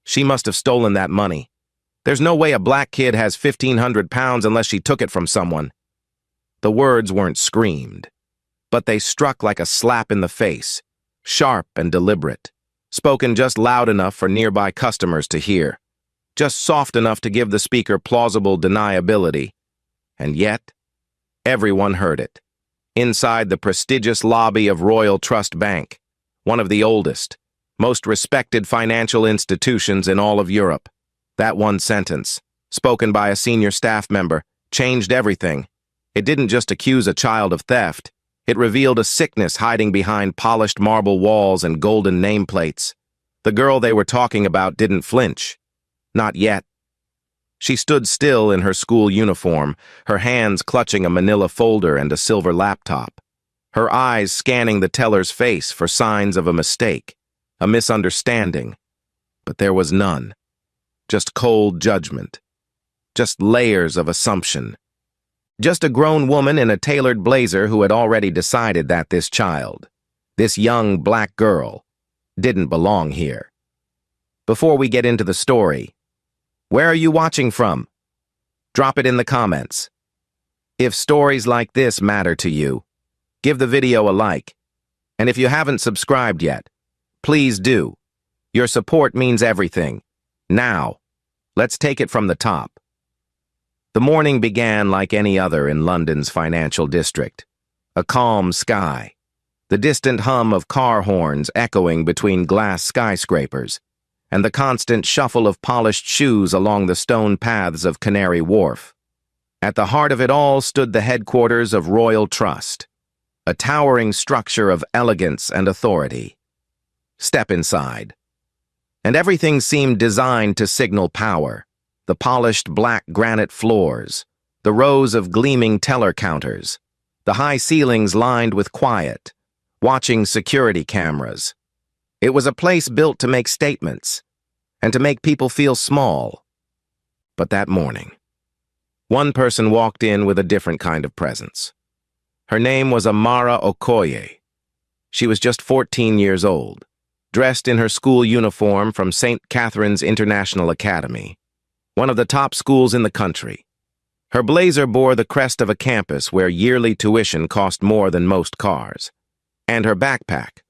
She must have stolen that money. There's no way a black kid has 1,500 pounds unless she took it from someone. The words weren't screamed, but they struck like a slap in the face, sharp and deliberate, spoken just loud enough for nearby customers to hear, just soft enough to give the speaker plausible deniability. And yet, everyone heard it. Inside the prestigious lobby of Royal Trust Bank, one of the oldest, most respected financial institutions in all of Europe. That one sentence, spoken by a senior staff member, changed everything. It didn't just accuse a child of theft. It revealed a sickness hiding behind polished marble walls and golden nameplates. The girl they were talking about didn't flinch. Not yet. She stood still in her school uniform, her hands clutching a manila folder and a silver laptop, her eyes scanning the teller's face for signs of a mistake, a misunderstanding. But there was none. Just cold judgment. Just layers of assumption. Just a grown woman in a tailored blazer who had already decided that this child, this young black girl, didn't belong here. Before we get into the story, where are you watching from? Drop it in the comments. If stories like this matter to you, give the video a like. And if you haven't subscribed yet, please do. Your support means everything. Now, let's take it from the top. The morning began like any other in London's financial district. A calm sky, the distant hum of car horns echoing between glass skyscrapers, and the constant shuffle of polished shoes along the stone paths of Canary Wharf. At the heart of it all stood the headquarters of Royal Trust, a towering structure of elegance and authority. Step inside, and everything seemed designed to signal power. The polished black granite floors, the rows of gleaming teller counters, the high ceilings lined with quiet, watching security cameras. It was a place built to make statements and to make people feel small. But that morning, one person walked in with a different kind of presence. Her name was Amara Okoye. She was just 14 years old, dressed in her school uniform from St. Catherine's International Academy, one of the top schools in the country. Her blazer bore the crest of a campus where yearly tuition cost more than most cars. And her backpack,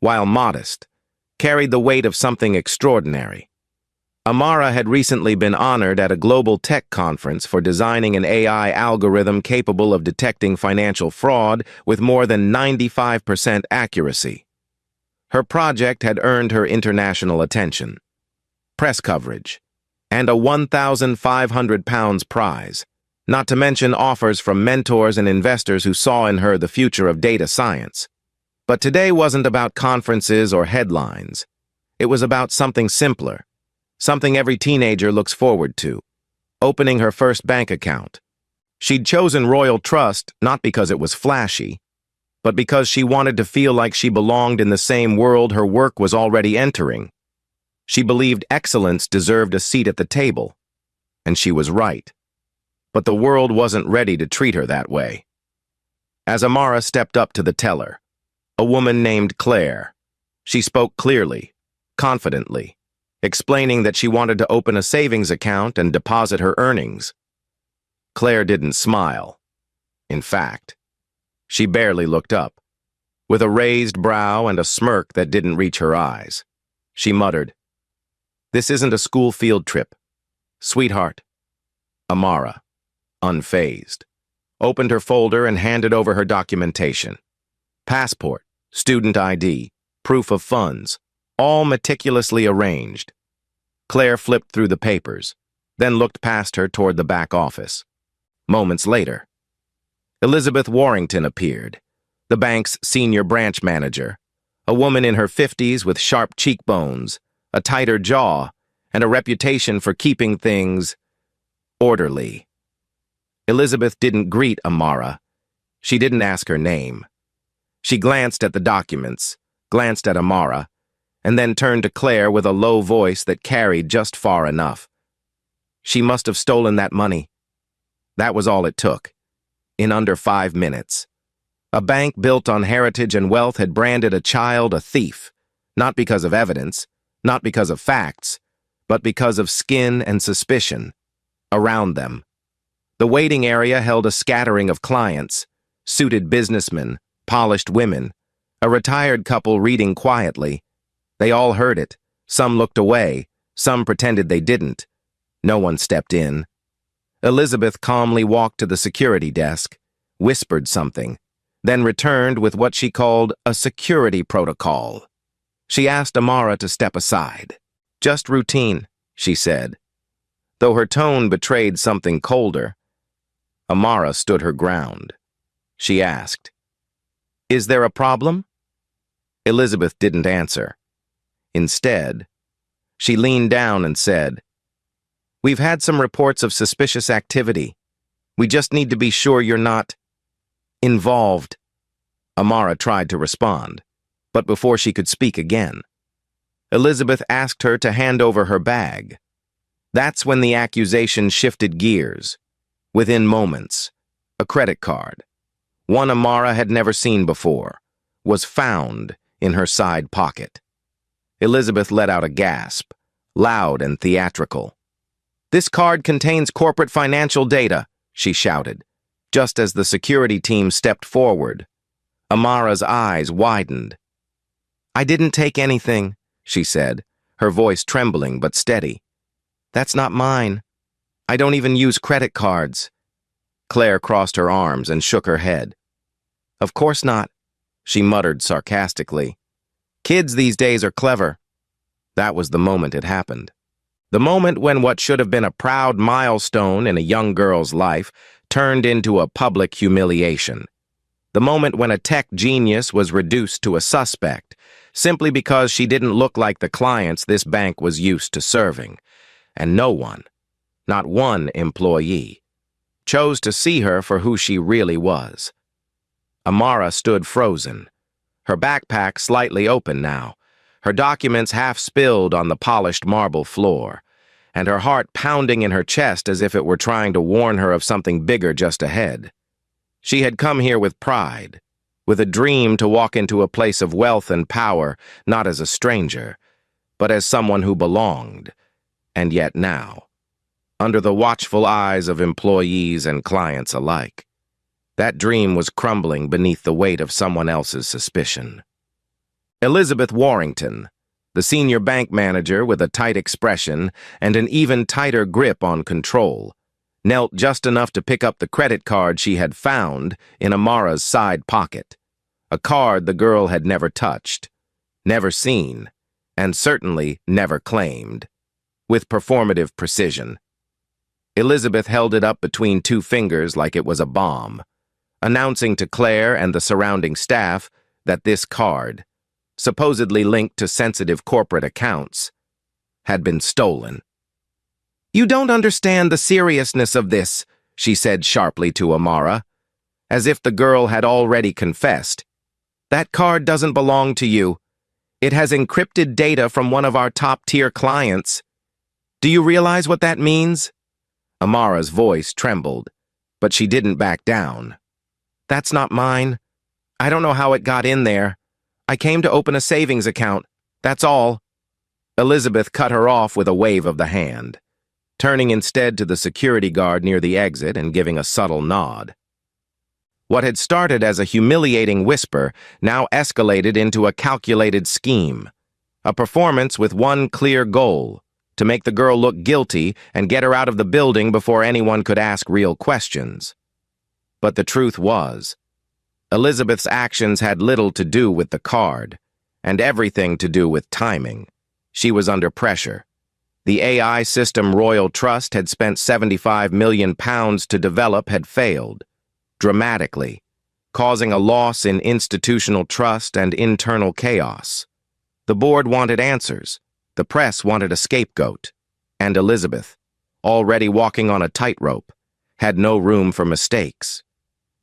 while modest, carried the weight of something extraordinary. Amara had recently been honored at a global tech conference for designing an AI algorithm capable of detecting financial fraud with more than 95% accuracy. Her project had earned her international attention, press coverage, and a 1,500 pounds prize, not to mention offers from mentors and investors who saw in her the future of data science. But today wasn't about conferences or headlines. It was about something simpler, something every teenager looks forward to: opening her first bank account. She'd chosen Royal Trust not because it was flashy, but because she wanted to feel like she belonged in the same world her work was already entering. She believed excellence deserved a seat at the table, and she was right. But the world wasn't ready to treat her that way. As Amara stepped up to the teller, a woman named Claire, she spoke clearly, confidently, explaining that she wanted to open a savings account and deposit her earnings. Claire didn't smile. In fact, she barely looked up. With a raised brow and a smirk that didn't reach her eyes, she muttered, "This isn't a school field trip, sweetheart." Amara, unfazed, opened her folder and handed over her documentation. Passport, student ID, proof of funds, all meticulously arranged. Claire flipped through the papers, then looked past her toward the back office. Moments later, Elizabeth Warrington appeared, the bank's senior branch manager, a woman in her 50s with sharp cheekbones, a tighter jaw, and a reputation for keeping things orderly. Elizabeth didn't greet Amara. She didn't ask her name. She glanced at the documents, glanced at Amara, and then turned to Claire with a low voice that carried just far enough. She must have stolen that money. That was all it took. In under 5 minutes. A bank built on heritage and wealth had branded a child a thief, not because of evidence, not because of facts, but because of skin and suspicion around them. The waiting area held a scattering of clients, suited businessmen, polished women, a retired couple reading quietly. They all heard it. Some looked away. Some pretended they didn't. No one stepped in. Elizabeth calmly walked to the security desk, whispered something, then returned with what she called a security protocol. She asked Amara to step aside. "Just routine," she said. Though her tone betrayed something colder, Amara stood her ground. She asked, "Is there a problem?" Elizabeth didn't answer. Instead, she leaned down and said, "We've had some reports of suspicious activity. We just need to be sure you're not involved." Amara tried to respond, but before she could speak again, Elizabeth asked her to hand over her bag. That's when the accusation shifted gears. Within moments, a credit card, one Amara had never seen before, was found in her side pocket. Elizabeth let out a gasp, loud and theatrical. "This card contains corporate financial data," she shouted, just as the security team stepped forward. Amara's eyes widened. "I didn't take anything," she said, her voice trembling but steady. "That's not mine. I don't even use credit cards." Claire crossed her arms and shook her head. "Of course not," she muttered sarcastically. "Kids these days are clever." That was the moment it happened. The moment when what should have been a proud milestone in a young girl's life turned into a public humiliation. The moment when a tech genius was reduced to a suspect, simply because she didn't look like the clients this bank was used to serving. And no one, not one employee, chose to see her for who she really was. Amara stood frozen, her backpack slightly open now, her documents half spilled on the polished marble floor, and her heart pounding in her chest as if it were trying to warn her of something bigger just ahead. She had come here with pride, with a dream to walk into a place of wealth and power, not as a stranger, but as someone who belonged. And yet now, under the watchful eyes of employees and clients alike, that dream was crumbling beneath the weight of someone else's suspicion. Elizabeth Warrington, the senior bank manager with a tight expression and an even tighter grip on control, knelt just enough to pick up the credit card she had found in Amara's side pocket, a card the girl had never touched, never seen, and certainly never claimed. With performative precision, Elizabeth held it up between two fingers like it was a bomb, announcing to Claire and the surrounding staff that this card, supposedly linked to sensitive corporate accounts, had been stolen. "You don't understand the seriousness of this," she said sharply to Amara, as if the girl had already confessed. "That card doesn't belong to you. It has encrypted data from one of our top-tier clients. Do you realize what that means?" Amara's voice trembled, but she didn't back down. "That's not mine. I don't know how it got in there. I came to open a savings account. That's all." Elizabeth cut her off with a wave of the hand, turning instead to the security guard near the exit and giving a subtle nod. What had started as a humiliating whisper now escalated into a calculated scheme, a performance with one clear goal: to make the girl look guilty and get her out of the building before anyone could ask real questions. But the truth was, Elizabeth's actions had little to do with the card, and everything to do with timing. She was under pressure. The AI system Royal Trust had spent £75 million to develop had failed, dramatically, causing a loss in institutional trust and internal chaos. The board wanted answers. The press wanted a scapegoat, and Elizabeth, already walking on a tightrope, had no room for mistakes.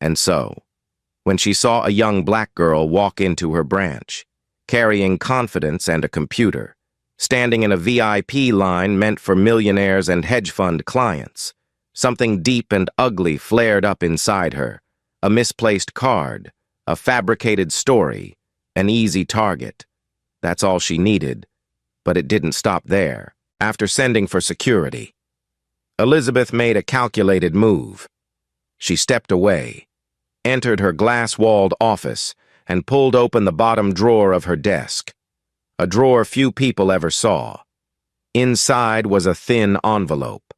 And so, when she saw a young black girl walk into her branch, carrying confidence and a computer, standing in a VIP line meant for millionaires and hedge fund clients, something deep and ugly flared up inside her, a misplaced card, a fabricated story, an easy target. That's all she needed. But it didn't stop there. After sending for security, Elizabeth made a calculated move. She stepped away, entered her glass-walled office, and pulled open the bottom drawer of her desk, a drawer few people ever saw. Inside was a thin envelope,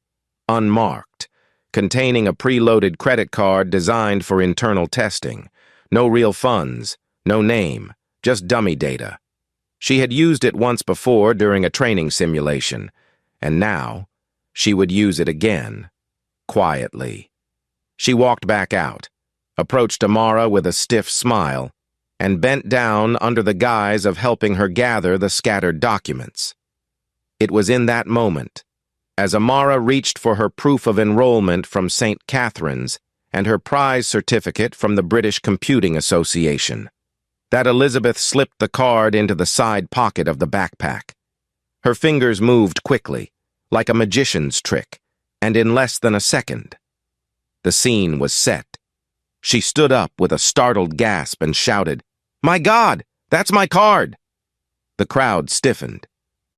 unmarked, containing a preloaded credit card designed for internal testing. No real funds, no name, just dummy data. She had used it once before during a training simulation, and now she would use it again, quietly. She walked back out, approached Amara with a stiff smile, and bent down under the guise of helping her gather the scattered documents. It was in that moment, as Amara reached for her proof of enrollment from St. Catherine's and her prize certificate from the British Computing Association, that Elizabeth slipped the card into the side pocket of the backpack. Her fingers moved quickly, like a magician's trick, and in less than a second, the scene was set. She stood up with a startled gasp and shouted, "My God, that's my card!" The crowd stiffened.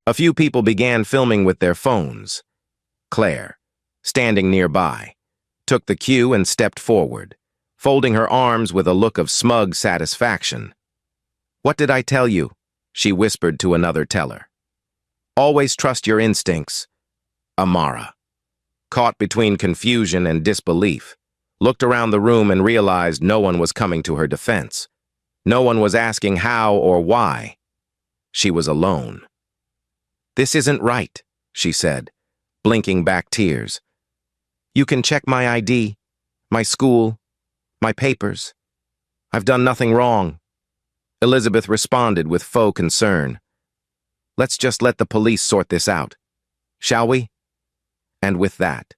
A few people began filming with their phones. Claire, standing nearby, took the cue and stepped forward, folding her arms with a look of smug satisfaction. "What did I tell you?" she whispered to another teller. "Always trust your instincts." Amara, caught between confusion and disbelief, looked around the room and realized no one was coming to her defense. No one was asking how or why. She was alone. "This isn't right," she said, blinking back tears. "You can check my ID, my school, my papers. I've done nothing wrong." Elizabeth responded with faux concern. "Let's just let the police sort this out, shall we?" And with that,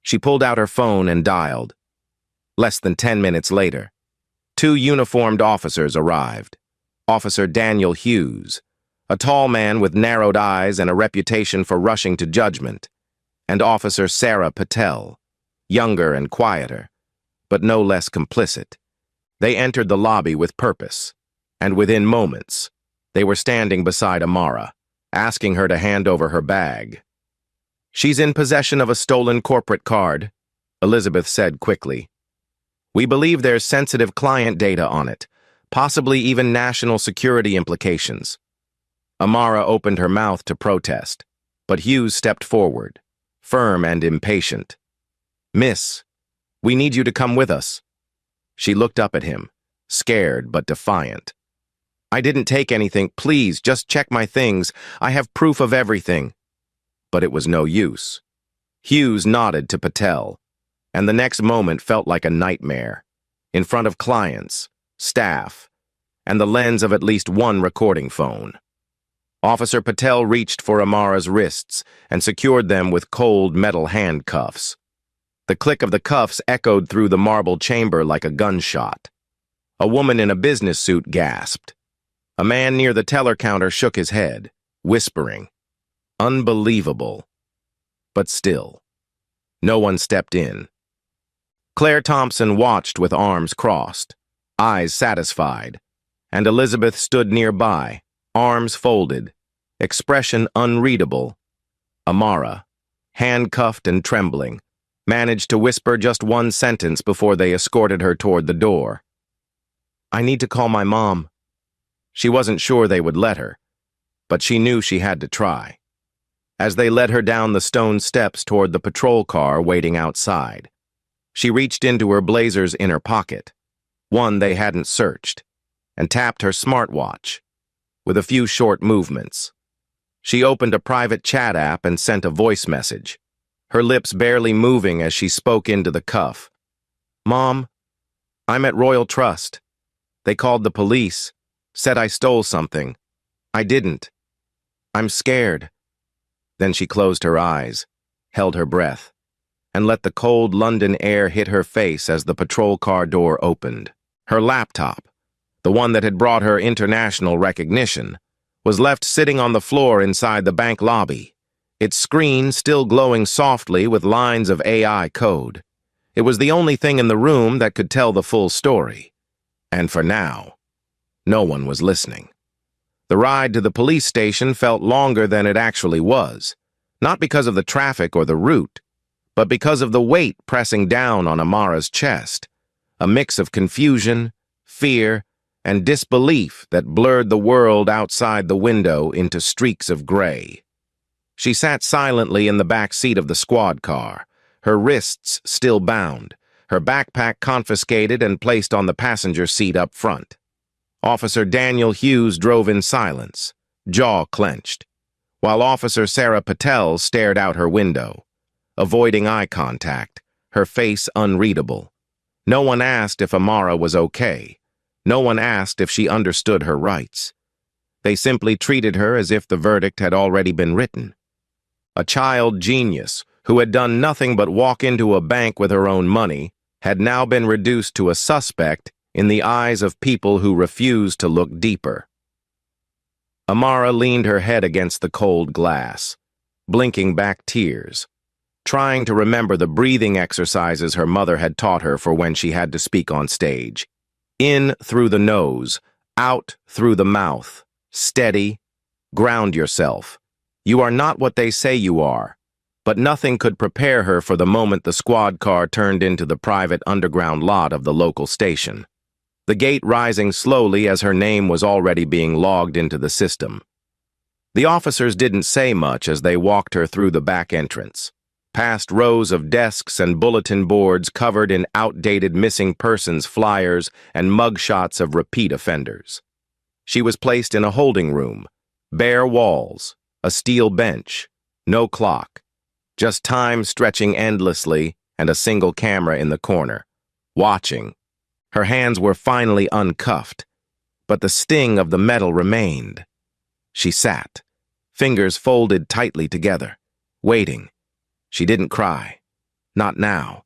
she pulled out her phone and dialed. Less than 10 minutes later, 2 uniformed officers arrived. Officer Daniel Hughes, a tall man with narrowed eyes and a reputation for rushing to judgment, and Officer Sarah Patel, younger and quieter, but no less complicit. They entered the lobby with purpose, and within moments, they were standing beside Amara, asking her to hand over her bag. "She's in possession of a stolen corporate card," Elizabeth said quickly. "We believe there's sensitive client data on it, possibly even national security implications." Amara opened her mouth to protest, but Hughes stepped forward, firm and impatient. "Miss, we need you to come with us." She looked up at him, scared but defiant. "I didn't take anything. Please, just check my things. I have proof of everything." But it was no use. Hughes nodded to Patel, and the next moment felt like a nightmare, in front of clients, staff, and the lens of at least one recording phone. Officer Patel reached for Amara's wrists and secured them with cold metal handcuffs. The click of the cuffs echoed through the marble chamber like a gunshot. A woman in a business suit gasped. A man near the teller counter shook his head, whispering, "Unbelievable." But still, no one stepped in. Claire Thompson watched with arms crossed, eyes satisfied, and Elizabeth stood nearby, arms folded, expression unreadable. Amara, handcuffed and trembling, managed to whisper just one sentence before they escorted her toward the door. "I need to call my mom." She wasn't sure they would let her, but she knew she had to try. As they led her down the stone steps toward the patrol car waiting outside, she reached into her blazer's inner pocket, one they hadn't searched, and tapped her smartwatch. With a few short movements, she opened a private chat app and sent a voice message, her lips barely moving as she spoke into the cuff. "Mom, I'm at Royal Trust. They called the police, said I stole something. I didn't. I'm scared." Then she closed her eyes, held her breath, and let the cold London air hit her face as the patrol car door opened. Her laptop, the one that had brought her international recognition, was left sitting on the floor inside the bank lobby, its screen still glowing softly with lines of AI code. It was the only thing in the room that could tell the full story. And for now, no one was listening. The ride to the police station felt longer than it actually was, not because of the traffic or the route, but because of the weight pressing down on Amara's chest, a mix of confusion, fear, and disbelief that blurred the world outside the window into streaks of gray. She sat silently in the back seat of the squad car, her wrists still bound, her backpack confiscated and placed on the passenger seat up front. Officer Daniel Hughes drove in silence, jaw clenched, while Officer Sarah Patel stared out her window, avoiding eye contact, her face unreadable. No one asked if Amara was okay. No one asked if she understood her rights. They simply treated her as if the verdict had already been written. A child genius who had done nothing but walk into a bank with her own money had now been reduced to a suspect in the eyes of people who refused to look deeper. Amara leaned her head against the cold glass, blinking back tears, trying to remember the breathing exercises her mother had taught her for when she had to speak on stage. In through the nose, out through the mouth, steady, ground yourself. You are not what they say you are. But nothing could prepare her for the moment the squad car turned into the private underground lot of the local station, the gate rising slowly as her name was already being logged into the system. The officers didn't say much as they walked her through the back entrance, past rows of desks and bulletin boards covered in outdated missing persons flyers and mugshots of repeat offenders. She was placed in a holding room, bare walls, a steel bench, no clock, just time stretching endlessly and a single camera in the corner, watching. Her hands were finally uncuffed, but the sting of the metal remained. She sat, fingers folded tightly together, waiting. She didn't cry. Not now.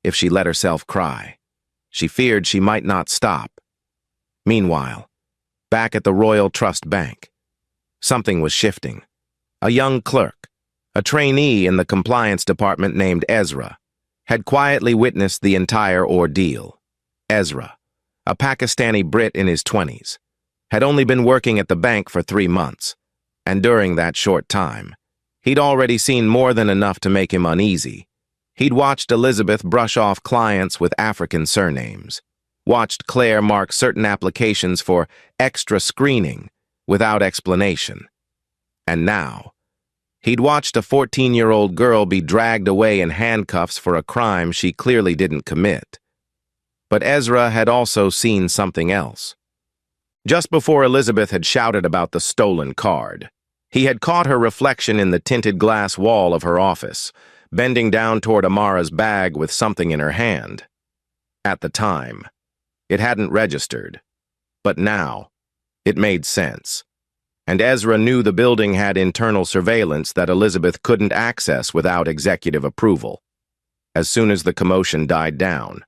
If she let herself cry. She feared she might not stop. Meanwhile, back at the Royal Trust Bank, something was shifting. A young clerk, a trainee in the compliance department named Ezra, had quietly witnessed the entire ordeal. Ezra, a Pakistani Brit in his 20s, had only been working at the bank for 3 months, and during that short time, he'd already seen more than enough to make him uneasy. He'd watched Elizabeth brush off clients with African surnames, watched Claire mark certain applications for extra screening without explanation. And now, he'd watched a 14-year-old girl be dragged away in handcuffs for a crime she clearly didn't commit. But Ezra had also seen something else. Just before Elizabeth had shouted about the stolen card, he had caught her reflection in the tinted glass wall of her office, bending down toward Amara's bag with something in her hand. At the time, it hadn't registered, but now, it made sense. And Ezra knew the building had internal surveillance that Elizabeth couldn't access without executive approval. As soon as the commotion died down,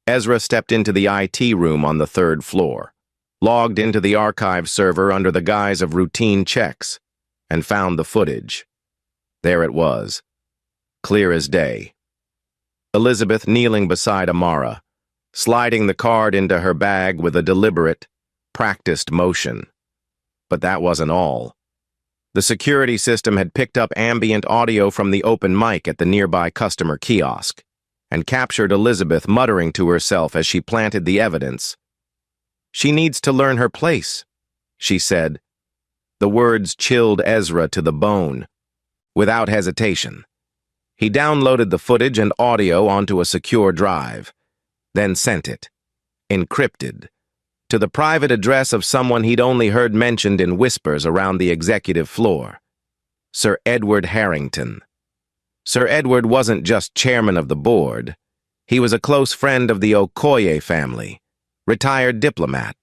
Ezra stepped into the IT room on the 3rd floor, logged into the archive server under the guise of routine checks, and found the footage. There it was, clear as day. Elizabeth kneeling beside Amara, sliding the card into her bag with a deliberate, practiced motion. But that wasn't all. The security system had picked up ambient audio from the open mic at the nearby customer kiosk, and captured Elizabeth muttering to herself as she planted the evidence. "She needs to learn her place," she said. The words chilled Ezra to the bone. Without hesitation, he downloaded the footage and audio onto a secure drive, then sent it, encrypted, to the private address of someone he'd only heard mentioned in whispers around the executive floor, Sir Edward Harrington. Sir Edward wasn't just chairman of the board. He was a close friend of the Okoye family, retired diplomat,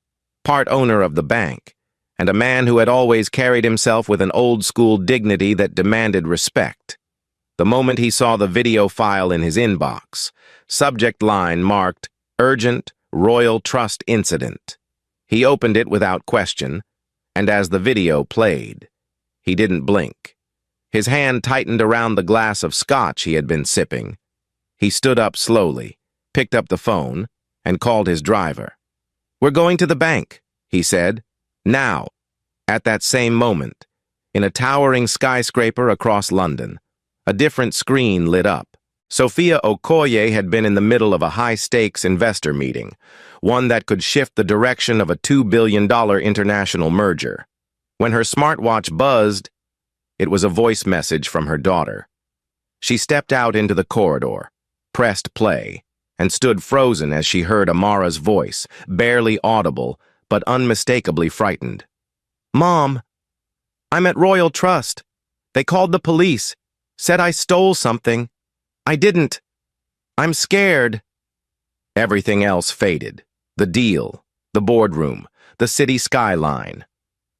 part owner of the bank, and a man who had always carried himself with an old-school dignity that demanded respect. The moment he saw the video file in his inbox, subject line marked, "Urgent Royal Trust Incident," he opened it without question, and as the video played, he didn't blink. His hand tightened around the glass of scotch he had been sipping. He stood up slowly, picked up the phone, and called his driver. "We're going to the bank," he said. "Now." At that same moment, in a towering skyscraper across London, a different screen lit up. Sophia Okoye had been in the middle of a high-stakes investor meeting, one that could shift the direction of a $2 billion international merger. When her smartwatch buzzed, it was a voice message from her daughter. She stepped out into the corridor, pressed play, and stood frozen as she heard Amara's voice, barely audible, but unmistakably frightened. "Mom, I'm at Royal Trust. They called the police, said I stole something. I didn't. I'm scared." Everything else faded. The deal, the boardroom, the city skyline.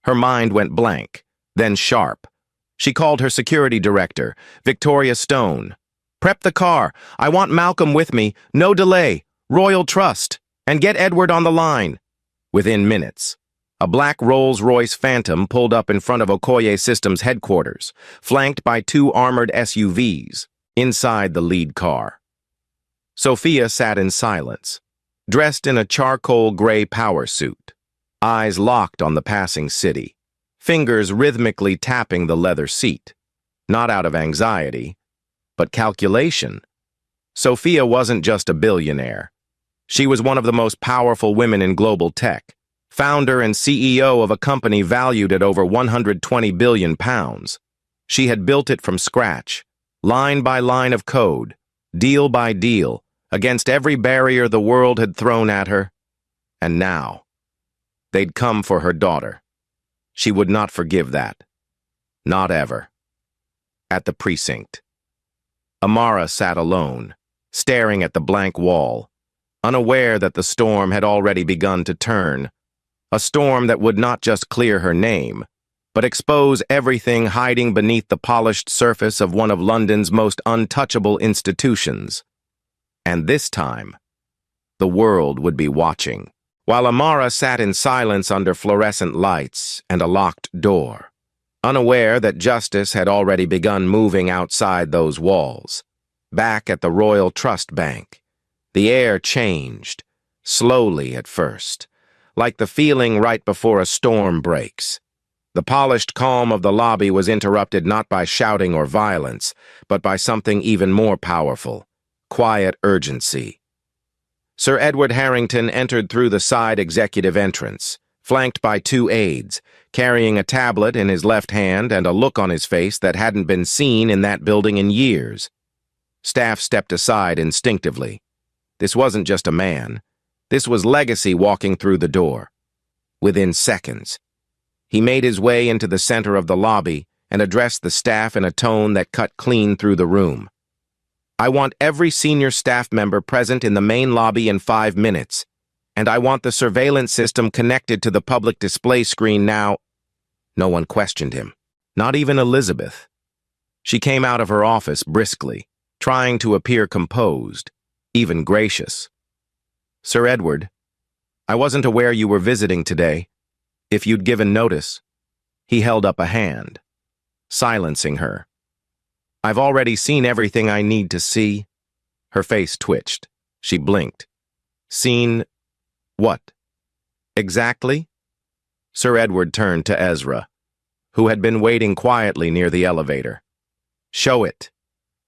Her mind went blank, then sharp. She called her security director, Victoria Stone. "Prep the car. I want Malcolm with me. No delay. Royal Trust. And get Edward on the line." Within minutes, a black Rolls-Royce Phantom pulled up in front of Okoye Systems headquarters, flanked by 2 armored SUVs. Inside the lead car, Sophia sat in silence, dressed in a charcoal gray power suit, eyes locked on the passing city, fingers rhythmically tapping the leather seat, not out of anxiety, but calculation. Sophia wasn't just a billionaire. She was one of the most powerful women in global tech, founder and CEO of a company valued at over £120 billion. She had built it from scratch, line by line of code, deal by deal, against every barrier the world had thrown at her. And now, they'd come for her daughter. She would not forgive that. Not ever. At the precinct, Amara sat alone, staring at the blank wall, unaware that the storm had already begun to turn, a storm that would not just clear her name, but expose everything hiding beneath the polished surface of one of London's most untouchable institutions. And this time, the world would be watching. While Amara sat in silence under fluorescent lights and a locked door, unaware that justice had already begun moving outside those walls. Back at the Royal Trust Bank, the air changed, slowly at first, like the feeling right before a storm breaks. The polished calm of the lobby was interrupted not by shouting or violence, but by something even more powerful: quiet urgency. Sir Edward Harrington entered through the side executive entrance, flanked by 2 aides, carrying a tablet in his left hand and a look on his face that hadn't been seen in that building in years. Staff stepped aside instinctively. This wasn't just a man. This was legacy walking through the door. Within seconds, he made his way into the center of the lobby and addressed the staff in a tone that cut clean through the room. "I want every senior staff member present in the main lobby in 5 minutes, and I want the surveillance system connected to the public display screen now." No one questioned him, not even Elizabeth. She came out of her office briskly, trying to appear composed, even gracious. "Sir Edward, I wasn't aware you were visiting today. If you'd given notice." He held up a hand, silencing her. "I've already seen everything I need to see." Her face twitched. She blinked. "Seen what? Exactly?" Sir Edward turned to Ezra, who had been waiting quietly near the elevator. "Show it."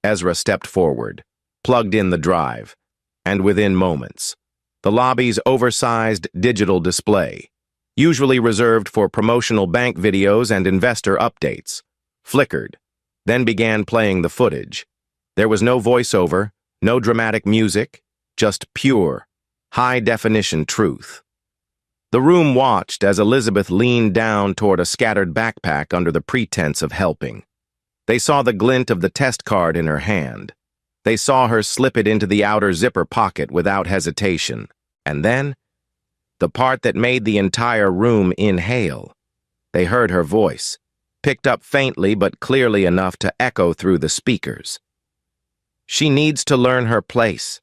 Ezra stepped forward, plugged in the drive, and within moments, the lobby's oversized digital display, usually reserved for promotional bank videos and investor updates, flickered, then began playing the footage. There was no voiceover, no dramatic music, just pure, high-definition truth. The room watched as Elizabeth leaned down toward a scattered backpack under the pretense of helping. They saw the glint of the test card in her hand. They saw her slip it into the outer zipper pocket without hesitation. And then, the part that made the entire room inhale. They heard her voice, picked up faintly but clearly enough to echo through the speakers. "She needs to learn her place."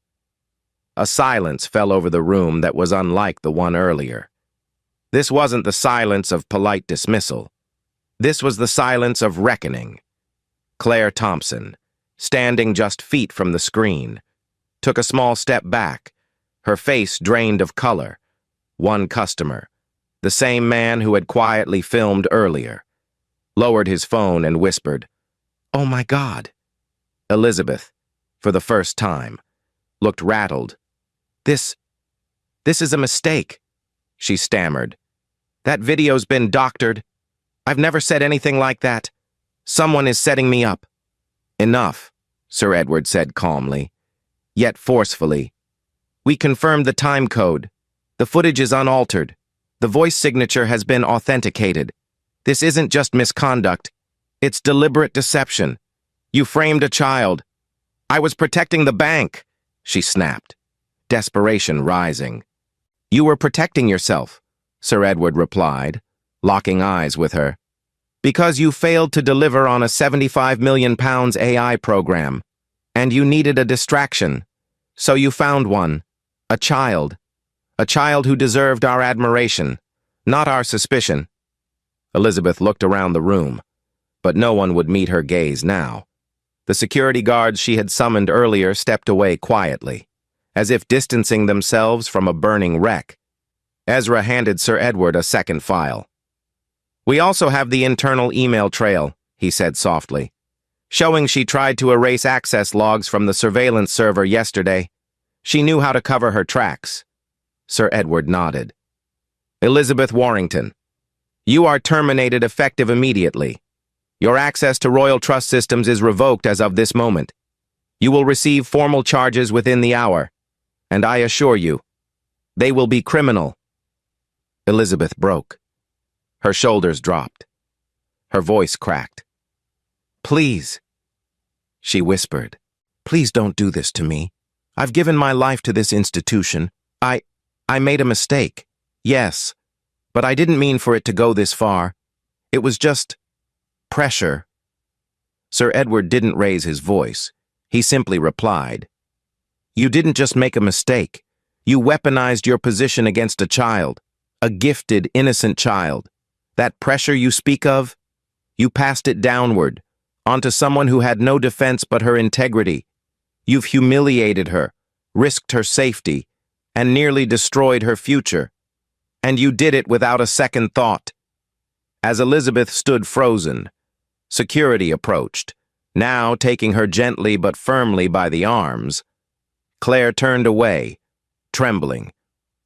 A silence fell over the room that was unlike the one earlier. This wasn't the silence of polite dismissal. This was the silence of reckoning. Claire Thompson, standing just feet from the screen, took a small step back, her face drained of color. One customer, The same man who had quietly filmed earlier, lowered his phone and whispered, "Oh my God." Elizabeth, for the first time, looked rattled. This is a mistake," she stammered. "That video's been doctored. I've never said anything like that. Someone is setting me up." "Enough," Sir Edward said calmly, yet forcefully. "We confirmed the time code. The footage is unaltered. The voice signature has been authenticated. This isn't just misconduct. It's deliberate deception. You framed a child. I was protecting the bank," she snapped, desperation rising. "You were protecting yourself," Sir Edward replied, locking eyes with her, "because you failed to deliver on a £75 million AI program, and you needed a distraction. So you found one, a child who deserved our admiration, not our suspicion." Elizabeth looked around the room, but no one would meet her gaze now. The security guards she had summoned earlier stepped away quietly, as if distancing themselves from a burning wreck. Ezra handed Sir Edward a second file. "We also have the internal email trail," he said softly, "showing she tried to erase access logs from the surveillance server yesterday. She knew how to cover her tracks." Sir Edward nodded. "Elizabeth Warrington, you are terminated effective immediately. Your access to Royal Trust systems is revoked as of this moment. You will receive formal charges within the hour, and I assure you, they will be criminal." Elizabeth broke. Her shoulders dropped. Her voice cracked. "Please," she whispered, "please don't do this to me. I've given my life to this institution. I made a mistake, yes, but I didn't mean for it to go this far. It was just pressure." Sir Edward didn't raise his voice. He simply replied, "You didn't just make a mistake. You weaponized your position against a child, a gifted, innocent child. That pressure you speak of, you passed it downward, onto someone who had no defense but her integrity. You've humiliated her, risked her safety, and nearly destroyed her future. And you did it without a second thought." As Elizabeth stood frozen, security approached, now taking her gently but firmly by the arms. Claire turned away, trembling.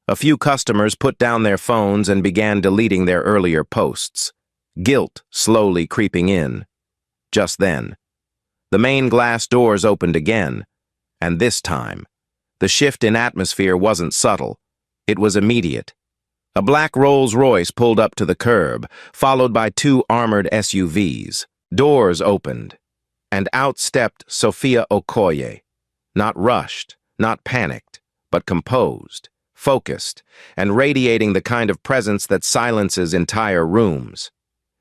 A few customers put down their phones and began deleting their earlier posts, guilt slowly creeping in. Just then, the main glass doors opened again, and this time, the shift in atmosphere wasn't subtle. It was immediate. A black Rolls-Royce pulled up to the curb, followed by two armored SUVs. Doors opened, and out stepped Sophia Okoye, not rushed, not panicked, but composed, focused, and radiating the kind of presence that silences entire rooms.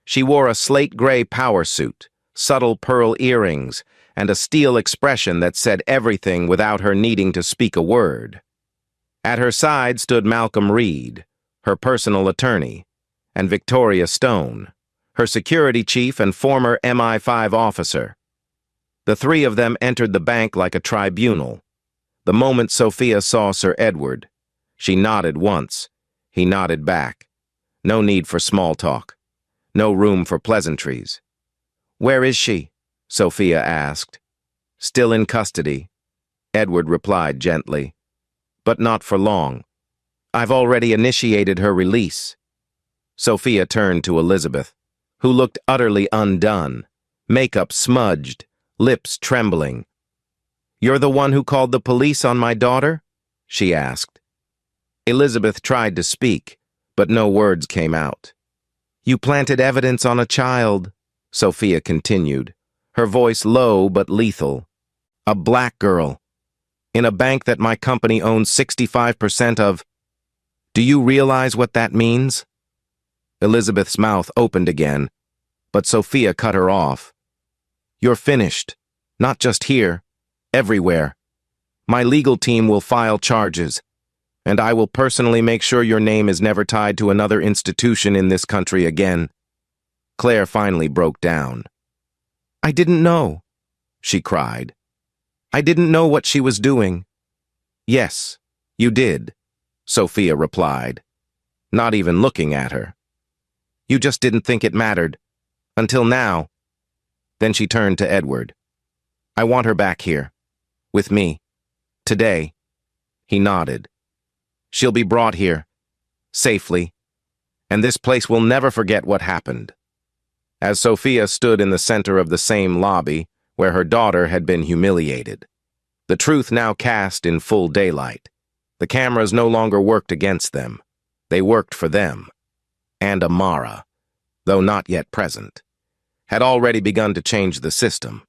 She wore a slate-gray power suit, subtle pearl earrings, and a steel expression that said everything without her needing to speak a word. At her side stood Malcolm Reed, her personal attorney, and Victoria Stone, her security chief and former MI5 officer. The three of them entered the bank like a tribunal. The moment Sophia saw Sir Edward, she nodded once. He nodded back. No need for small talk. No room for pleasantries. "Where is she?" Sophia asked. "Still in custody," Edward replied gently. "But not for long. I've already initiated her release." Sophia turned to Elizabeth, who looked utterly undone, makeup smudged, lips trembling. "You're the one who called the police on my daughter?" she asked. Elizabeth tried to speak, but no words came out. "You planted evidence on a child," Sophia continued, her voice low but lethal. "A black girl, in a bank that my company owns 65% of. Do you realize what that means?" Elizabeth's mouth opened again, but Sophia cut her off. "You're finished. Not just here. Everywhere. My legal team will file charges, and I will personally make sure your name is never tied to another institution in this country again." Claire finally broke down. "I didn't know," she cried. "I didn't know what she was doing." "Yes, you did," Sophia replied. not even looking at her. You just didn't think it mattered. Until now. Then she turned to Edward. I want her back here. With me. Today. He nodded. She'll be brought here. Safely. And this place will never forget what happened. As Sophia stood in the center of the same lobby where her daughter had been humiliated, the truth now cast in full daylight. The cameras no longer worked against them. They worked for them. And Amara, though not yet present, had already begun to change the system.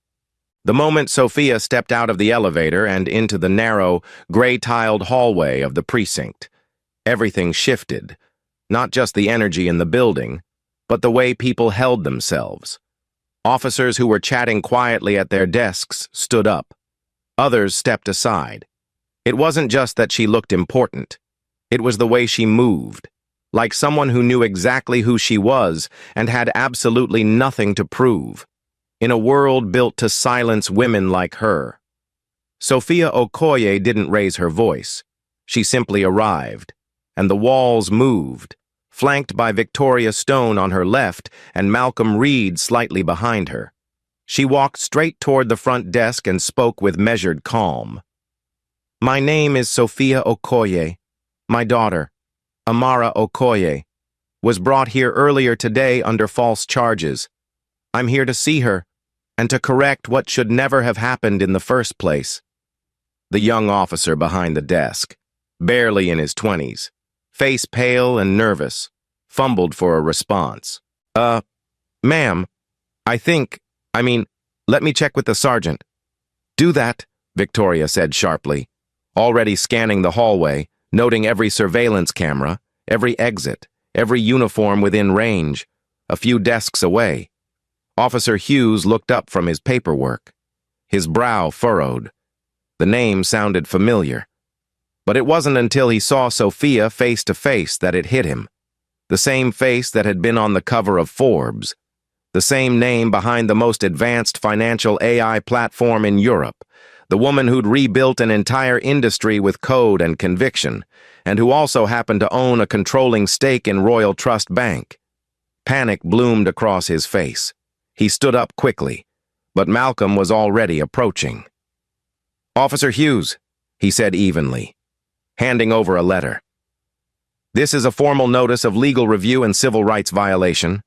The moment Sophia stepped out of the elevator and into the narrow, gray-tiled hallway of the precinct, everything shifted, not just the energy in the building, but the way people held themselves. Officers who were chatting quietly at their desks stood up. Others stepped aside. It wasn't just that she looked important. It was the way she moved, like someone who knew exactly who she was and had absolutely nothing to prove, in a world built to silence women like her. Sophia Okoye didn't raise her voice. She simply arrived, and the walls moved, flanked by Victoria Stone on her left and Malcolm Reed slightly behind her. She walked straight toward the front desk and spoke with measured calm. My name is Sophia Okoye. My daughter, Amara Okoye, was brought here earlier today under false charges. I'm here to see her and to correct what should never have happened in the first place. The young officer behind the desk, barely in his 20s, face pale and nervous, fumbled for a response. Ma'am, let me check with the sergeant. Do that, Victoria said sharply, already scanning the hallway, noting every surveillance camera, every exit, every uniform within range, a few desks away. Officer Hughes looked up from his paperwork. His brow furrowed. The name sounded familiar. But it wasn't until he saw Sophia face to face that it hit him. The same face that had been on the cover of Forbes. The same name behind the most advanced financial AI platform in Europe. The woman who'd rebuilt an entire industry with code and conviction, and who also happened to own a controlling stake in Royal Trust Bank. Panic bloomed across his face. He stood up quickly, but Malcolm was already approaching. Officer Hughes, he said evenly, handing over a letter. This is a formal notice of legal review and civil rights violation.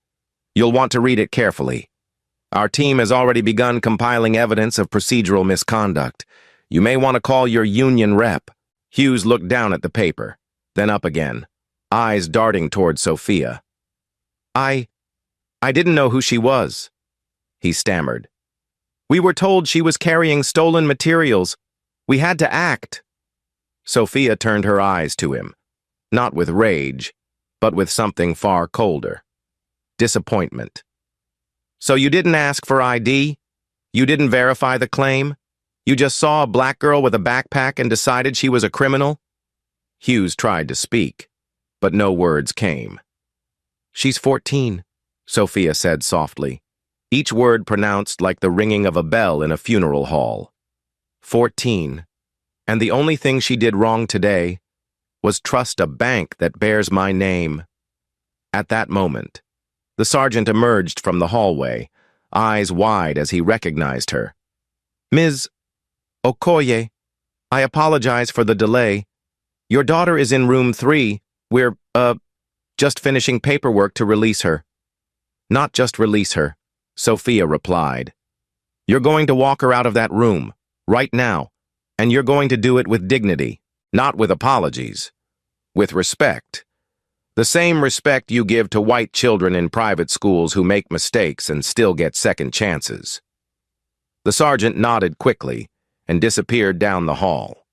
You'll want to read it carefully. Our team has already begun compiling evidence of procedural misconduct. You may want to call your union rep. Hughes looked down at the paper, then up again, eyes darting toward Sophia. I didn't know who she was, he stammered. We were told she was carrying stolen materials. We had to act. Sophia turned her eyes to him, not with rage, but with something far colder. Disappointment. So you didn't ask for ID? You didn't verify the claim? You just saw a black girl with a backpack and decided she was a criminal? Hughes tried to speak, but no words came. She's 14, Sophia said softly, each word pronounced like the ringing of a bell in a funeral hall. 14. And the only thing she did wrong today was trust a bank that bears my name. At that moment, the sergeant emerged from the hallway, eyes wide as he recognized her. Ms. Okoye, I apologize for the delay. Your daughter is in room 3. We're, just finishing paperwork to release her. Not just release her, Sophia replied. You're going to walk her out of that room, right now, and you're going to do it with dignity, not with apologies, with respect. The same respect you give to white children in private schools who make mistakes and still get second chances. The sergeant nodded quickly and disappeared down the hall.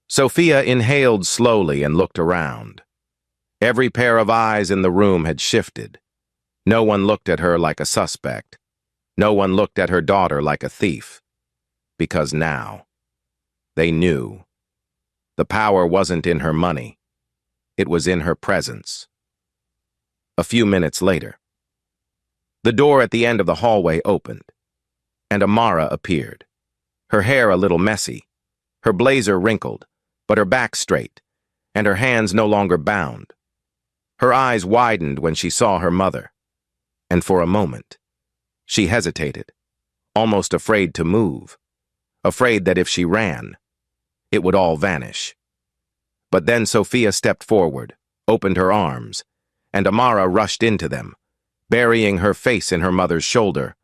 Sophia inhaled slowly and looked around. Every pair of eyes in the room had shifted. No one looked at her like a suspect. No one looked at her daughter like a thief. Because now, they knew. The power wasn't in her money. It was in her presence. A few minutes later, the door at the end of the hallway opened, and Amara appeared, her hair a little messy, her blazer wrinkled, but her back straight, and her hands no longer bound. Her eyes widened when she saw her mother, and for a moment, she hesitated, almost afraid to move, afraid that if she ran, it would all vanish. But then Sophia stepped forward, opened her arms, and Amara rushed into them, burying her face in her mother's shoulder.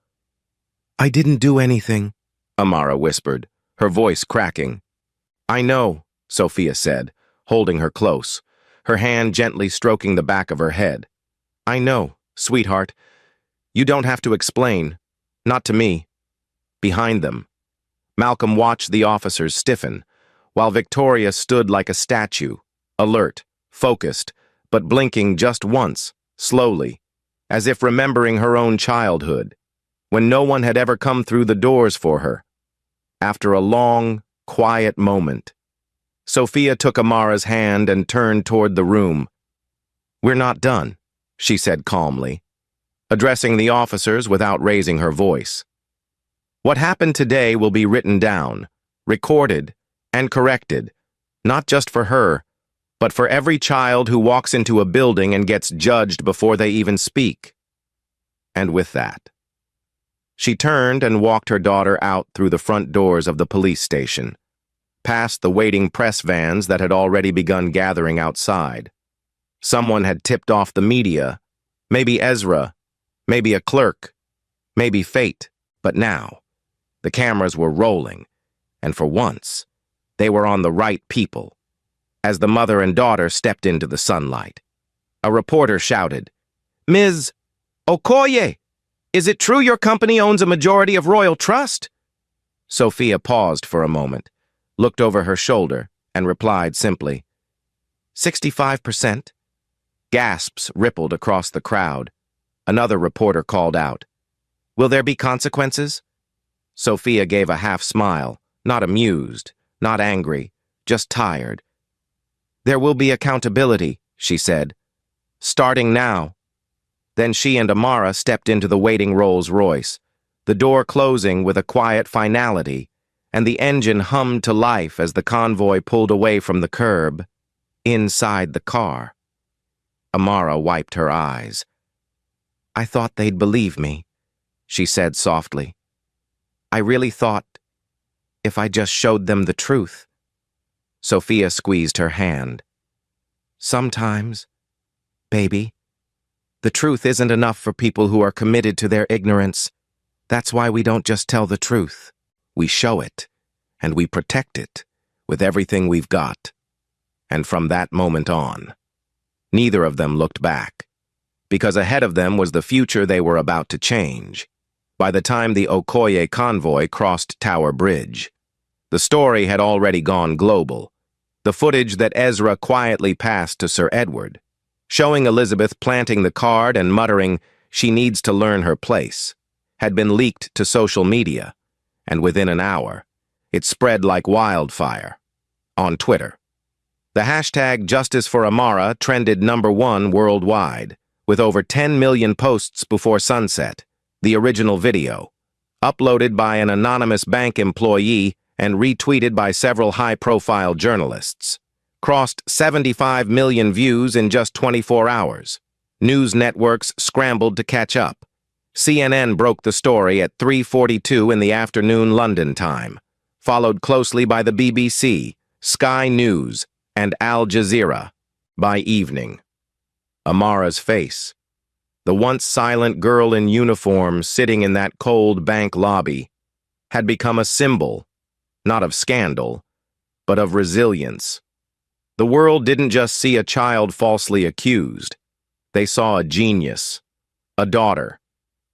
"I didn't do anything," Amara whispered, her voice cracking. "I know," Sophia said, holding her close, her hand gently stroking the back of her head. "I know, sweetheart. You don't have to explain. Not to me." Behind them, Malcolm watched the officers stiffen, while Victoria stood like a statue, alert, focused, but blinking just once, slowly, as if remembering her own childhood, when no one had ever come through the doors for her. After a long, quiet moment, Sophia took Amara's hand and turned toward the room. "We're not done," she said calmly, addressing the officers without raising her voice. "What happened today will be written down, recorded, and corrected, not just for her, but for every child who walks into a building and gets judged before they even speak." And with that, she turned and walked her daughter out through the front doors of the police station, past the waiting press vans that had already begun gathering outside. Someone had tipped off the media, maybe Ezra, maybe a clerk, maybe fate, but now, the cameras were rolling, and for once, they were on the right people. As the mother and daughter stepped into the sunlight, a reporter shouted, "Ms. Okoye, is it true your company owns a majority of Royal Trust?" Sophia paused for a moment, looked over her shoulder, and replied simply, 65%. Gasps rippled across the crowd. Another reporter called out, "Will there be consequences?" Sophia gave a half smile, not amused, not angry, just tired. "There will be accountability," she said, "starting now." Then she and Amara stepped into the waiting Rolls-Royce, the door closing with a quiet finality, and the engine hummed to life as the convoy pulled away from the curb, inside the car. Amara wiped her eyes. "I thought they'd believe me," she said softly. "I really thought if I just showed them the truth." Sophia squeezed her hand. "Sometimes, baby, the truth isn't enough for people who are committed to their ignorance. That's why we don't just tell the truth. We show it, and we protect it with everything we've got." And from that moment on, neither of them looked back, because ahead of them was the future they were about to change. By the time the Okoye convoy crossed Tower Bridge, the story had already gone global. The footage that Ezra quietly passed to Sir Edward, showing Elizabeth planting the card and muttering, "She needs to learn her place," had been leaked to social media, and within an hour, it spread like wildfire. On Twitter, the hashtag Justice for Amara trended #1 worldwide, with over 10 million posts before sunset. The original video, uploaded by an anonymous bank employee and retweeted by several high-profile journalists, crossed 75 million views in just 24 hours. News networks scrambled to catch up. CNN broke the story at 3:42 in the afternoon London time, followed closely by the BBC, Sky News, and Al Jazeera by evening. Amara's face, the once silent girl in uniform sitting in that cold bank lobby, had become a symbol, not of scandal, but of resilience. The world didn't just see a child falsely accused. They saw a genius, a daughter,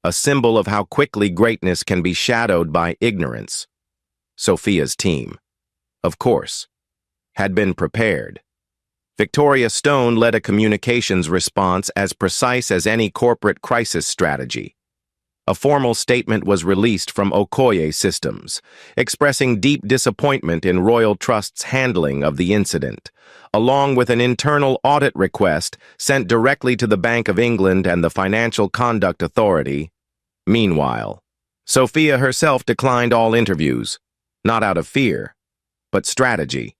a symbol of how quickly greatness can be shadowed by ignorance. Sophia's team, of course, had been prepared. Victoria Stone led a communications response as precise as any corporate crisis strategy. A formal statement was released from Okoye Systems, expressing deep disappointment in Royal Trust's handling of the incident, along with an internal audit request sent directly to the Bank of England and the Financial Conduct Authority. Meanwhile, Sophia herself declined all interviews, not out of fear, but strategy.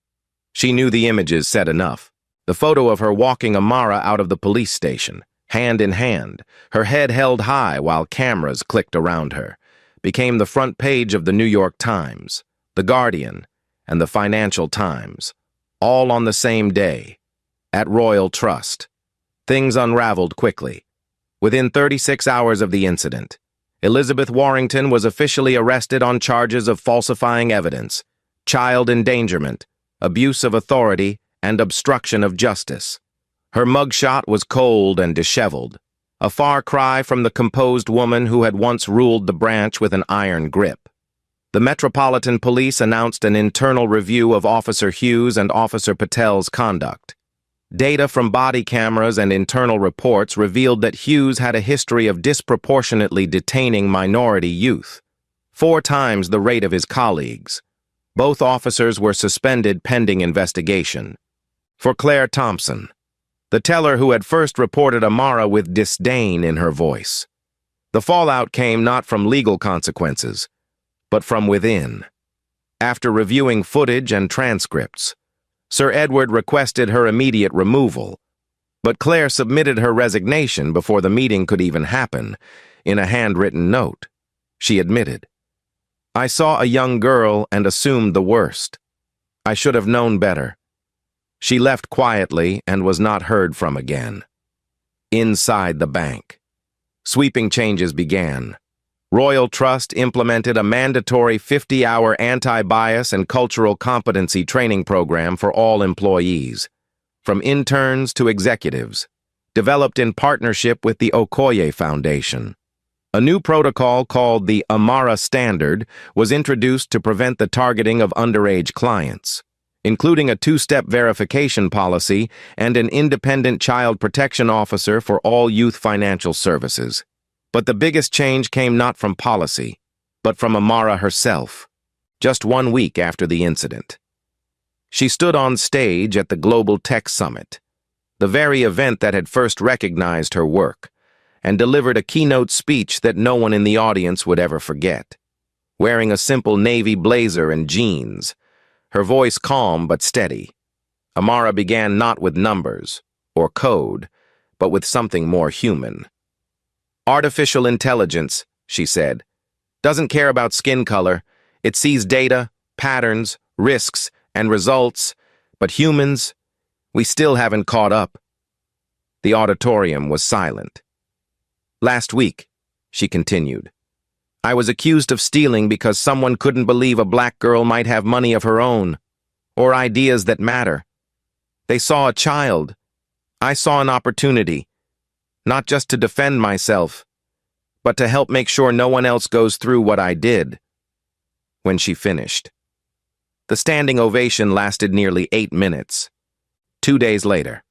She knew the images said enough. The photo of her walking Amara out of the police station, hand in hand, her head held high while cameras clicked around her, became the front page of the New York Times, The Guardian, and the Financial Times, all on the same day, at Royal Trust. Things unraveled quickly. Within 36 hours of the incident, Elizabeth Warrington was officially arrested on charges of falsifying evidence, child endangerment, abuse of authority, and obstruction of justice. Her mugshot was cold and disheveled, a far cry from the composed woman who had once ruled the branch with an iron grip. The Metropolitan Police announced an internal review of Officer Hughes and Officer Patel's conduct. Data from body cameras and internal reports revealed that Hughes had a history of disproportionately detaining minority youth, 4 times the rate of his colleagues. Both officers were suspended pending investigation. For Claire Thompson, the teller who had first reported Amara with disdain in her voice, the fallout came not from legal consequences, but from within. After reviewing footage and transcripts, Sir Edward requested her immediate removal, but Claire submitted her resignation before the meeting could even happen. In a handwritten note, she admitted, "I saw a young girl and assumed the worst. I should have known better." She left quietly and was not heard from again. Inside the bank, sweeping changes began. Royal Trust implemented a mandatory 50-hour anti-bias and cultural competency training program for all employees, from interns to executives, developed in partnership with the Okoye Foundation. A new protocol called the Amara Standard was introduced to prevent the targeting of underage clients, including a 2-step verification policy and an independent child protection officer for all youth financial services. But the biggest change came not from policy, but from Amara herself, just 1 week after the incident. She stood on stage at the Global Tech Summit, the very event that had first recognized her work, and delivered a keynote speech that no one in the audience would ever forget. Wearing a simple navy blazer and jeans, her voice calm but steady, Amara began not with numbers or code, but with something more human. "Artificial intelligence," she said, "doesn't care about skin color. It sees data, patterns, risks, and results. But humans, we still haven't caught up." The auditorium was silent. "Last week," she continued, "I was accused of stealing because someone couldn't believe a black girl might have money of her own, or ideas that matter. They saw a child. I saw an opportunity, not just to defend myself, but to help make sure no one else goes through what I did." When she finished, the standing ovation lasted nearly 8 minutes. 2 days later,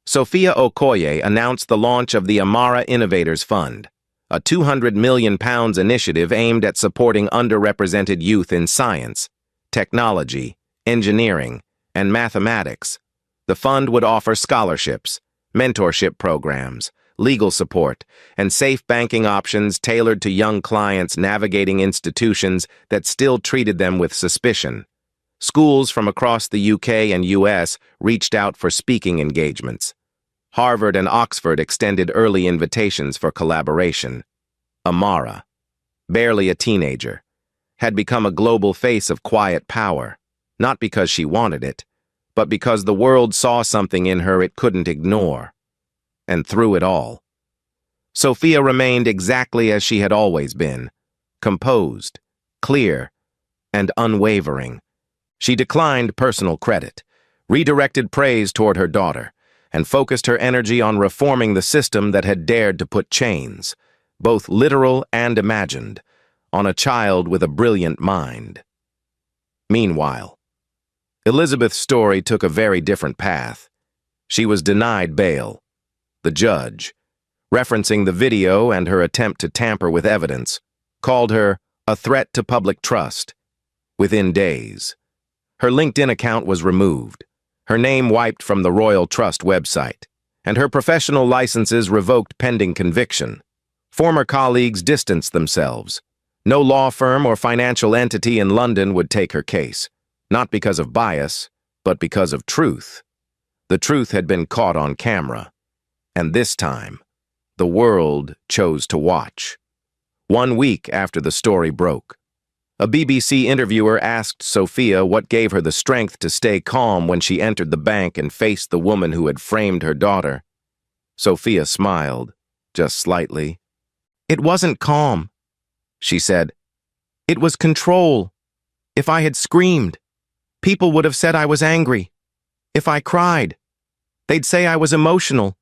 Sophia Okoye announced the launch of the Amara Innovators Fund, a £200 million initiative aimed at supporting underrepresented youth in science, technology, engineering, and mathematics. The fund would offer scholarships, mentorship programs, legal support, and safe banking options tailored to young clients navigating institutions that still treated them with suspicion. Schools from across the UK and US reached out for speaking engagements. Harvard and Oxford extended early invitations for collaboration. Amara, barely a teenager, had become a global face of quiet power, not because she wanted it, but because the world saw something in her it couldn't ignore. And through it all, Sophia remained exactly as she had always been, composed, clear, and unwavering. She declined personal credit, redirected praise toward her daughter, and focused her energy on reforming the system that had dared to put chains, both literal and imagined, on a child with a brilliant mind. Meanwhile, Elizabeth's story took a very different path. She was denied bail. The judge, referencing the video and her attempt to tamper with evidence, called her a threat to public trust. Within days, her LinkedIn account was removed, her name wiped from the Royal Trust website, and her professional licenses revoked pending conviction. Former colleagues distanced themselves. No law firm or financial entity in London would take her case, not because of bias, but because of truth. The truth had been caught on camera, and this time, the world chose to watch. 1 week after the story broke, a BBC interviewer asked Sophia what gave her the strength to stay calm when she entered the bank and faced the woman who had framed her daughter. Sophia smiled, just slightly. "It wasn't calm," she said. "It was control. If I had screamed, people would have said I was angry. If I cried, they'd say I was emotional.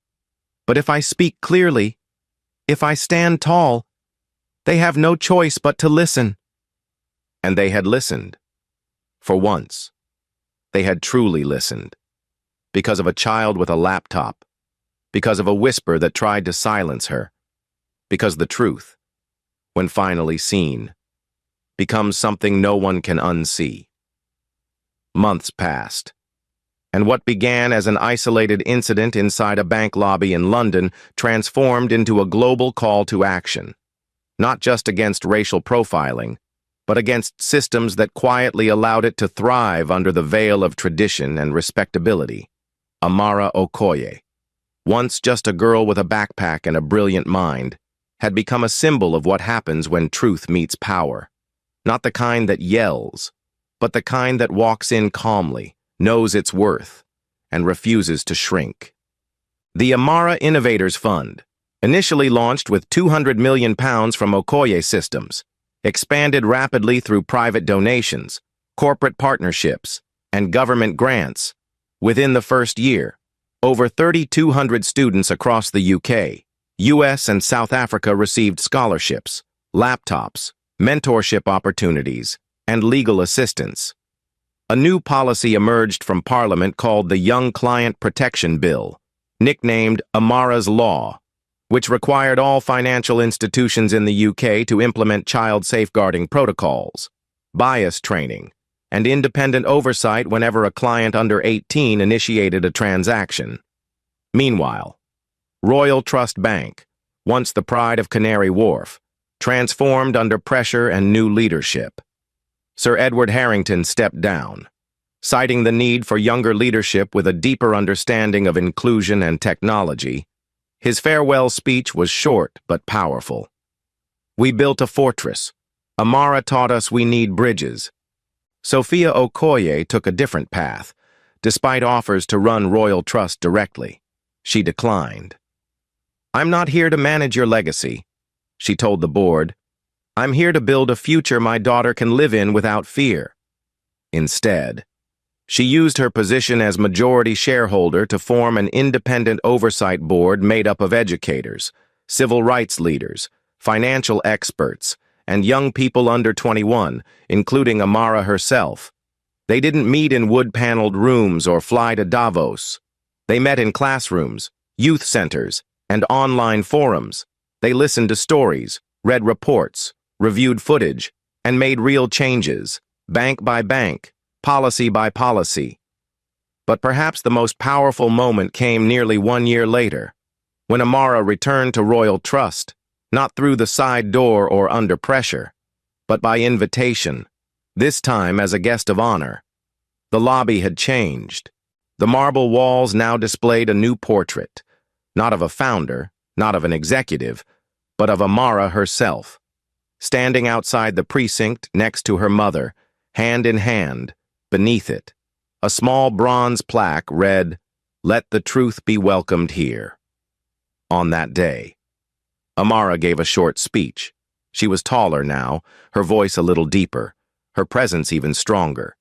But if I speak clearly, if I stand tall, they have no choice but to listen." And they had listened. For once, they had truly listened. Because of a child with a laptop. Because of a whisper that tried to silence her. Because the truth, when finally seen, becomes something no one can unsee. Months passed, and what began as an isolated incident inside a bank lobby in London transformed into a global call to action, not just against racial profiling, but against systems that quietly allowed it to thrive under the veil of tradition and respectability. Amara Okoye, once just a girl with a backpack and a brilliant mind, had become a symbol of what happens when truth meets power. Not the kind that yells, but the kind that walks in calmly, knows its worth, and refuses to shrink. The Amara Innovators Fund, initially launched with £200 million from Okoye Systems, expanded rapidly through private donations, corporate partnerships, and government grants. Within the first year, over 3,200 students across the UK, US, and South Africa received scholarships, laptops, mentorship opportunities, and legal assistance. A new policy emerged from Parliament called the Young Client Protection Bill, nicknamed Amara's Law, which required all financial institutions in the UK to implement child safeguarding protocols, bias training, and independent oversight whenever a client under 18 initiated a transaction. Meanwhile, Royal Trust Bank, once the pride of Canary Wharf, transformed under pressure and new leadership. Sir Edward Harrington stepped down, citing the need for younger leadership with a deeper understanding of inclusion and technology. His farewell speech was short but powerful. "We built a fortress. Amara taught us we need bridges." Sophia Okoye took a different path. Despite offers to run Royal Trust directly, she declined. "I'm not here to manage your legacy," she told the board. "I'm here to build a future my daughter can live in without fear." Instead, she used her position as majority shareholder to form an independent oversight board made up of educators, civil rights leaders, financial experts, and young people under 21, including Amara herself. They didn't meet in wood-paneled rooms or fly to Davos. They met in classrooms, youth centers, and online forums. They listened to stories, read reports, reviewed footage, and made real changes, bank by bank, policy by policy. But perhaps the most powerful moment came nearly 1 year later, when Amara returned to Royal Trust, not through the side door or under pressure, but by invitation, this time as a guest of honor. The lobby had changed. The marble walls now displayed a new portrait, not of a founder, not of an executive, but of Amara herself, standing outside the precinct next to her mother, hand in hand. Beneath it, a small bronze plaque read, "Let the truth be welcomed here." On that day, Amara gave a short speech. She was taller now, her voice a little deeper, her presence even stronger,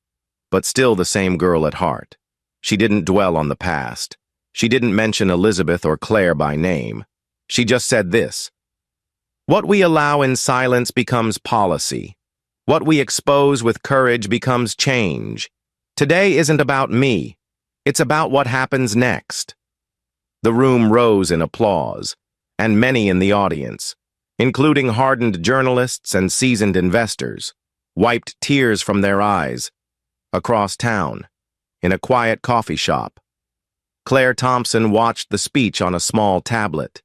but still the same girl at heart. She didn't dwell on the past. She didn't mention Elizabeth or Claire by name. She just said this: "What we allow in silence becomes policy. What we expose with courage becomes change. Today isn't about me. It's about what happens next." The room rose in applause, and many in the audience, including hardened journalists and seasoned investors, wiped tears from their eyes. Across town, in a quiet coffee shop, Claire Thompson watched the speech on a small tablet.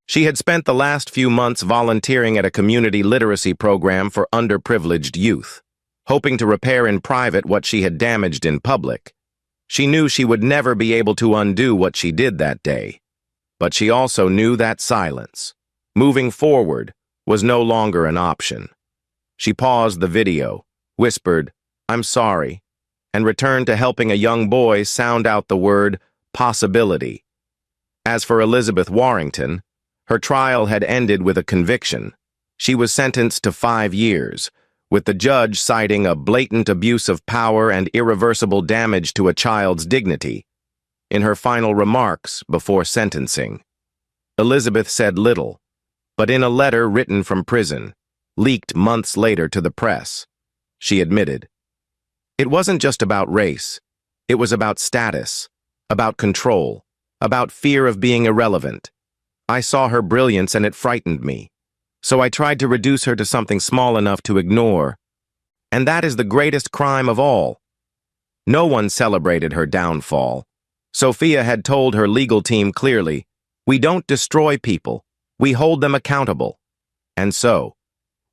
She had spent the last few months volunteering at a community literacy program for underprivileged youth, hoping to repair in private what she had damaged in public. She knew she would never be able to undo what she did that day. But she also knew that silence, moving forward, was no longer an option. She paused the video, whispered, "I'm sorry," and returned to helping a young boy sound out the word possibility. As for Elizabeth Warrington, her trial had ended with a conviction. She was sentenced to 5 years, with the judge citing a blatant abuse of power and irreversible damage to a child's dignity. In her final remarks before sentencing, Elizabeth said little, but in a letter written from prison, leaked months later to the press, she admitted, "It wasn't just about race. It was about status, about control, about fear of being irrelevant. I saw her brilliance and it frightened me. So I tried to reduce her to something small enough to ignore. And that is the greatest crime of all." No one celebrated her downfall. Sophia had told her legal team clearly, "We don't destroy people, we hold them accountable." And so,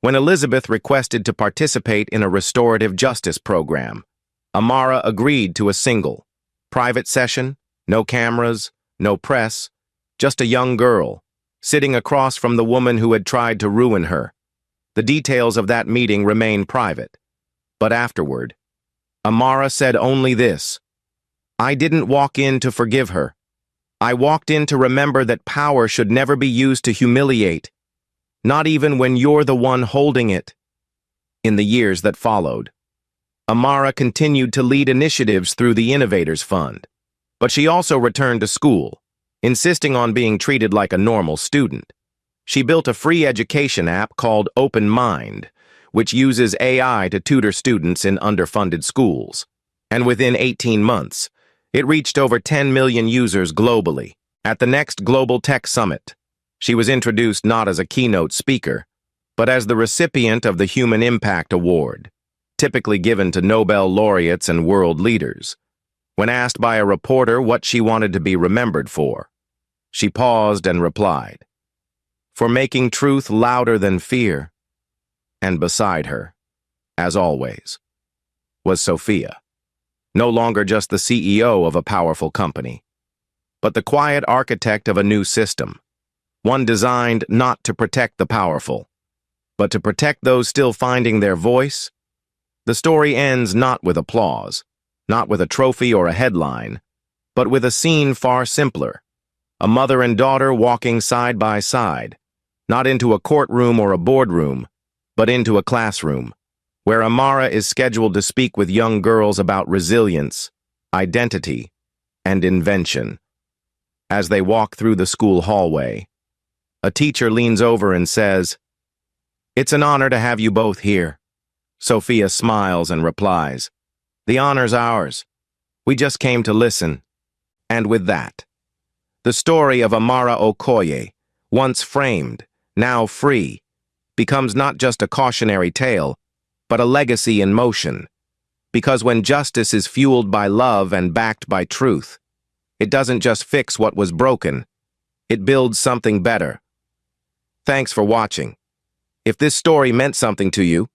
when Elizabeth requested to participate in a restorative justice program, Amara agreed to a single, private session, no cameras, no press, just a young girl, sitting across from the woman who had tried to ruin her. The details of that meeting remain private. But afterward, Amara said only this, "I didn't walk in to forgive her. I walked in to remember that power should never be used to humiliate, not even when you're the one holding it." In the years that followed, Amara continued to lead initiatives through the Innovators Fund, but she also returned to school, insisting on being treated like a normal student. She built a free education app called Open Mind, which uses AI to tutor students in underfunded schools. And within 18 months, it reached over 10 million users globally. At the next Global Tech Summit, she was introduced not as a keynote speaker, but as the recipient of the Human Impact Award, typically given to Nobel laureates and world leaders. When asked by a reporter what she wanted to be remembered for, she paused and replied, "For making truth louder than fear." And beside her, as always, was Sophia. No longer just the CEO of a powerful company, but the quiet architect of a new system, one designed not to protect the powerful, but to protect those still finding their voice. The story ends not with applause, not with a trophy or a headline, but with a scene far simpler, a mother and daughter walking side by side, not into a courtroom or a boardroom, but into a classroom, where Amara is scheduled to speak with young girls about resilience, identity, and invention. As they walk through the school hallway, a teacher leans over and says, "It's an honor to have you both here." Sophia smiles and replies, "The honor's ours. We just came to listen." And with that, the story of Amara Okoye, once framed, now free, becomes not just a cautionary tale, but a legacy in motion. Because when justice is fueled by love and backed by truth, it doesn't just fix what was broken, it builds something better. Thanks for watching. If this story meant something to you,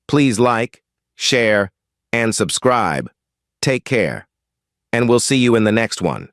please like, share, and subscribe. Take care, and we'll see you in the next one.